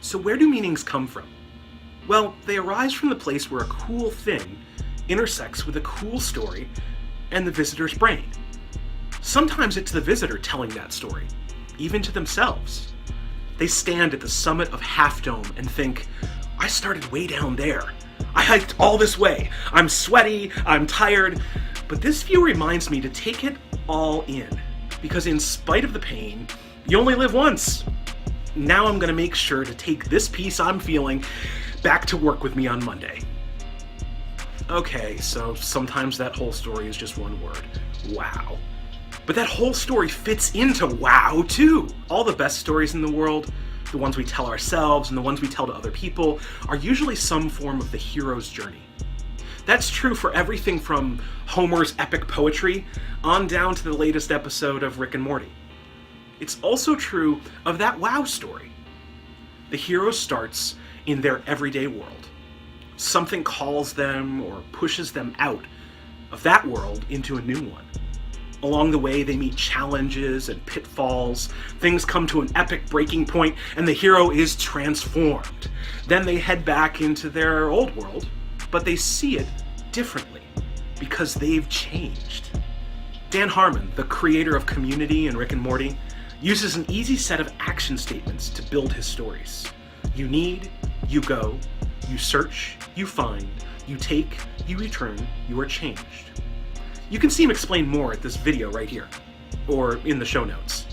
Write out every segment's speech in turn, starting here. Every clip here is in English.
So where do meanings come from? Well, they arise from the place where a cool thing intersects with a cool story and the visitor's brain. Sometimes it's the visitor telling that story, even to themselves. They stand at the summit of Half Dome and think, I started way down there. I hiked all this way. I'm sweaty, I'm tired, but this view reminds me to take it all in, because in spite of the pain, you only live once. Now I'm gonna make sure to take this piece I'm feeling back to work with me on Monday. Okay, so sometimes that whole story is just one word, wow. But that whole story fits into wow too. All the best stories in the world, the ones we tell ourselves and the ones we tell to other people, are usually some form of the hero's journey. That's true for everything from Homer's epic poetry on down to the latest episode of Rick and Morty. It's also true of that wow story. The hero starts in their everyday world. Something calls them or pushes them out of that world into a new one. Along the way, they meet challenges and pitfalls. Things come to an epic breaking point, and the hero is transformed. Then they head back into their old world, but they see it differently because they've changed. Dan Harmon, the creator of Community and Rick and Morty, uses an easy set of action statements to build his stories. You need, you go, you search, you find, you take, you return, you are changed. You can see him explain more at this video right here, or in the show notes.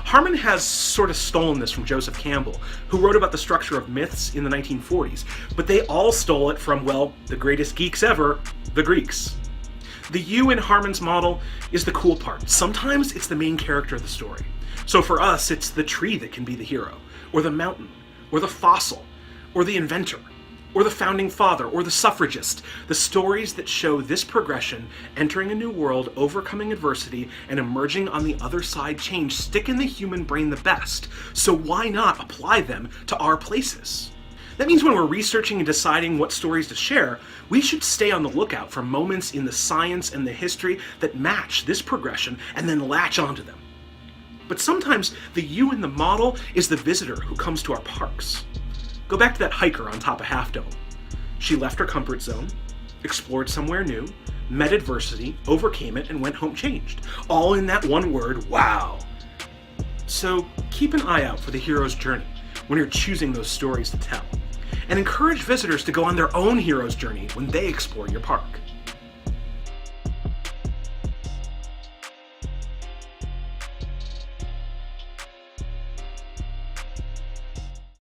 Harmon has sort of stolen this from Joseph Campbell, who wrote about the structure of myths in the 1940s, but they all stole it from, well, the greatest geeks ever, the Greeks. The you in Harmon's model is the cool part. Sometimes it's the main character of the story. So for us, it's the tree that can be the hero, or the mountain, or the fossil, or the inventor, or the founding father, or the suffragist. The stories that show this progression, entering a new world, overcoming adversity, and emerging on the other side change, stick in the human brain the best. So why not apply them to our places? That means when we're researching and deciding what stories to share, we should stay on the lookout for moments in the science and the history that match this progression and then latch onto them. But sometimes the you in the model is the visitor who comes to our parks. Go back to that hiker on top of Half Dome. She left her comfort zone, explored somewhere new, met adversity, overcame it, and went home changed. All in that one word, wow. So keep an eye out for the hero's journey when you're choosing those stories to tell. And encourage visitors to go on their own hero's journey when they explore your park.